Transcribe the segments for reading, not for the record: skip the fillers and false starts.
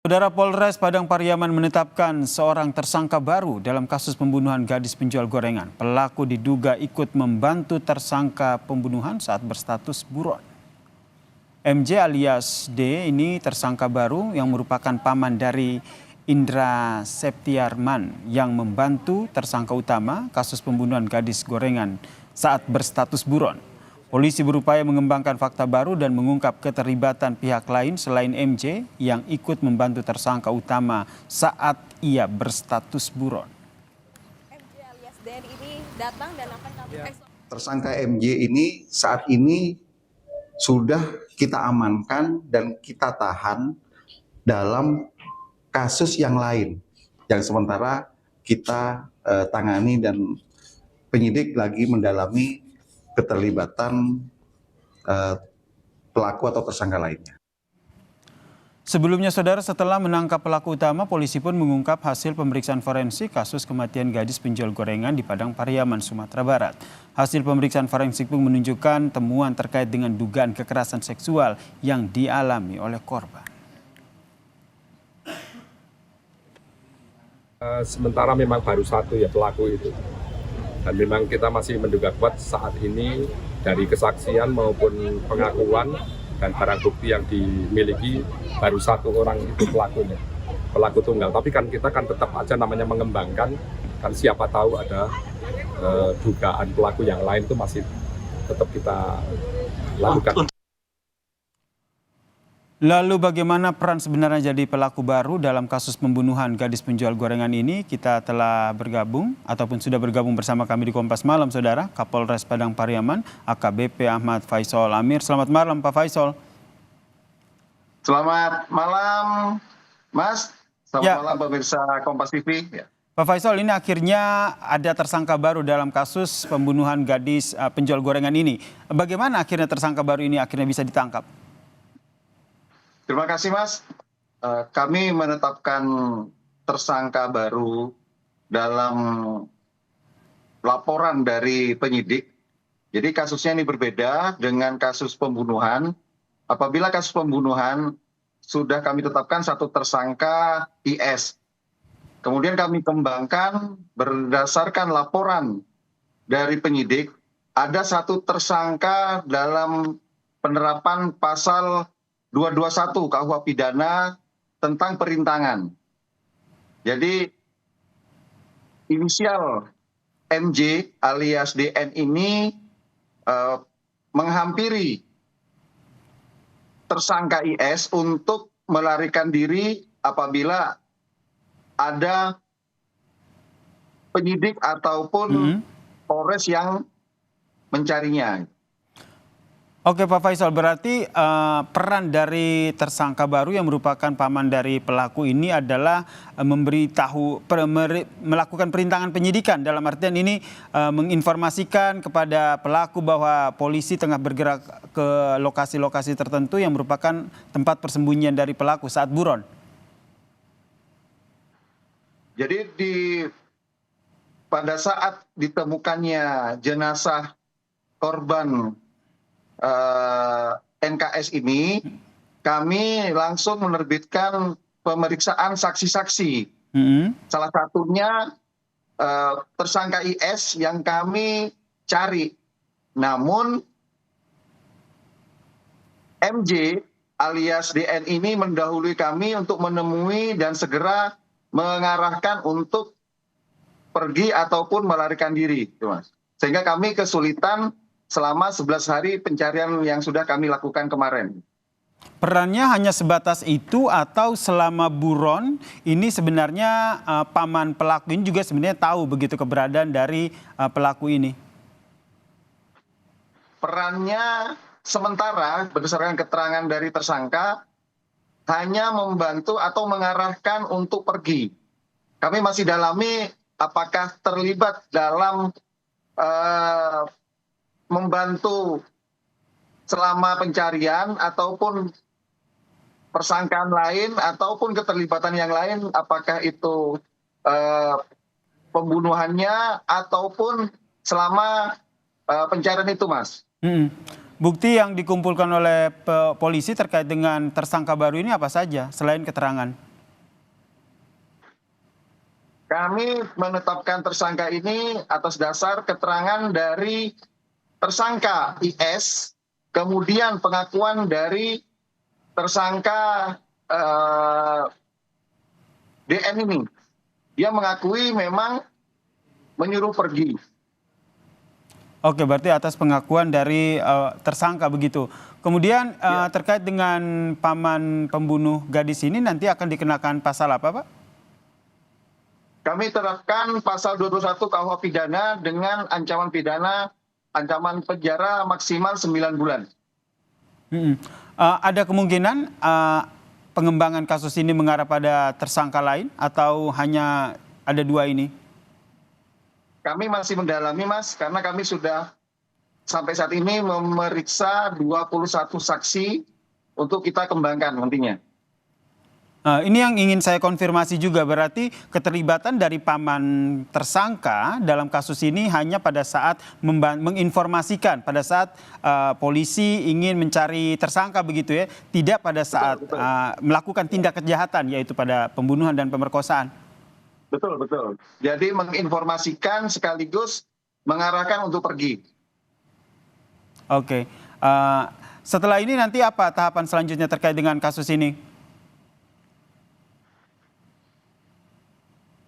Saudara, Polres Padang Pariaman menetapkan seorang tersangka baru dalam kasus pembunuhan gadis penjual gorengan. Pelaku diduga ikut membantu tersangka pembunuhan saat berstatus buron. MJ alias D ini tersangka baru yang merupakan paman dari Indra Septiarman yang membantu tersangka utama kasus pembunuhan gadis gorengan saat berstatus buron. Polisi berupaya mengembangkan fakta baru dan mengungkap keterlibatan pihak lain selain MJ yang ikut membantu tersangka utama saat ia berstatus buron. MJ alias DN ini datang dan akan kami Tersangka MJ ini saat ini sudah kita amankan dan kita tahan dalam kasus yang lain yang sementara kita tangani dan penyidik lagi mendalami keterlibatan pelaku atau tersangka lainnya. Sebelumnya, saudara, setelah menangkap pelaku utama, polisi pun mengungkap hasil pemeriksaan forensik kasus kematian gadis penjual gorengan di Padang Pariaman, Sumatera Barat. Hasil pemeriksaan forensik pun menunjukkan temuan terkait dengan dugaan kekerasan seksual yang dialami oleh korban. Sementara memang baru satu ya pelaku itu. Dan memang kita masih menduga kuat saat ini dari kesaksian maupun pengakuan dan barang bukti yang dimiliki baru satu orang itu pelakunya, pelaku tunggal. Tapi kan kita kan tetap aja namanya mengembangkan, kan siapa tahu ada dugaan pelaku yang lain itu masih tetap kita lakukan. Lalu bagaimana peran sebenarnya jadi pelaku baru dalam kasus pembunuhan gadis penjual gorengan ini? Kita telah bergabung ataupun sudah bergabung bersama kami di Kompas Malam, saudara, Kapolres Padang Pariaman, AKBP Ahmad Faisal Amir. Selamat malam, Pak Faisal. Selamat malam, Mas. Selamat malam pemirsa Kompas TV. Ya. Pak Faisal, ini akhirnya ada tersangka baru dalam kasus pembunuhan gadis penjual gorengan ini. Bagaimana akhirnya tersangka baru ini akhirnya bisa ditangkap? Terima kasih, Mas. Kami menetapkan tersangka baru dalam laporan dari penyidik. Jadi kasusnya ini berbeda dengan kasus pembunuhan. Apabila kasus pembunuhan sudah kami tetapkan satu tersangka IS. Kemudian kami kembangkan berdasarkan laporan dari penyidik, ada satu tersangka dalam penerapan pasal 221 KUH pidana tentang perintangan. Jadi inisial MJ alias DN ini menghampiri tersangka IS untuk melarikan diri apabila ada penyidik ataupun Polres yang mencarinya. Oke, Pak Faisal, berarti peran dari tersangka baru yang merupakan paman dari pelaku ini adalah melakukan perintangan penyidikan, dalam artian ini menginformasikan kepada pelaku bahwa polisi tengah bergerak ke lokasi-lokasi tertentu yang merupakan tempat persembunyian dari pelaku saat buron. Jadi pada saat ditemukannya jenazah korban NKS ini, kami langsung menerbitkan pemeriksaan saksi-saksi. Salah satunya tersangka IS yang kami cari. Namun MJ alias DN ini mendahului kami untuk menemui dan segera mengarahkan untuk pergi ataupun melarikan diri, Mas. Sehingga kami kesulitan selama 11 hari pencarian yang sudah kami lakukan kemarin. Perannya hanya sebatas itu atau selama buron ini sebenarnya paman pelaku ini juga sebenarnya tahu begitu keberadaan dari pelaku ini? Perannya sementara berdasarkan keterangan dari tersangka hanya membantu atau mengarahkan untuk pergi. Kami masih dalami apakah terlibat dalam membantu selama pencarian ataupun persangkaan lain ataupun keterlibatan yang lain, apakah itu pembunuhannya ataupun selama pencarian itu, Mas. Bukti yang dikumpulkan oleh polisi terkait dengan tersangka baru ini apa saja selain keterangan? Kami menetapkan tersangka ini atas dasar keterangan dari tersangka IS, kemudian pengakuan dari tersangka DN ini. Dia mengakui memang menyuruh pergi. Oke, berarti atas pengakuan dari tersangka begitu. Kemudian terkait dengan paman pembunuh gadis ini nanti akan dikenakan pasal apa, Pak? Kami terapkan pasal 21 KUH pidana dengan ancaman pidana ancaman penjara maksimal 9 bulan. Ada kemungkinan pengembangan kasus ini mengarah pada tersangka lain atau hanya ada dua ini? Kami masih mendalami, Mas, karena kami sudah sampai saat ini memeriksa 21 saksi untuk kita kembangkan nantinya. Ini yang ingin saya konfirmasi juga, berarti keterlibatan dari paman tersangka dalam kasus ini hanya pada saat menginformasikan, pada saat polisi ingin mencari tersangka begitu ya, tidak pada saat melakukan tindak kejahatan yaitu pada pembunuhan dan pemerkosaan. Betul, betul. Jadi menginformasikan sekaligus mengarahkan untuk pergi. Oke. Setelah ini nanti apa tahapan selanjutnya terkait dengan kasus ini?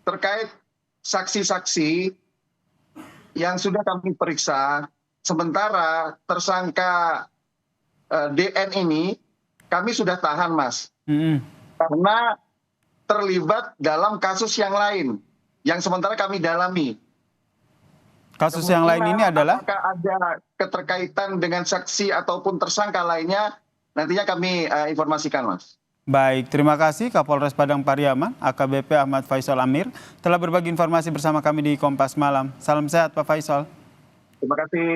Terkait saksi-saksi yang sudah kami periksa, sementara tersangka DN ini kami sudah tahan, Mas. Karena terlibat dalam kasus yang lain, yang sementara kami dalami. Kasus yang lain ini adalah? Apakah ada keterkaitan dengan saksi ataupun tersangka lainnya, nantinya kami informasikan, Mas. Baik, terima kasih Kapolres Padang Pariaman, AKBP Ahmad Faisal Amir, telah berbagi informasi bersama kami di Kompas Malam. Salam sehat Pak Faisal. Terima kasih.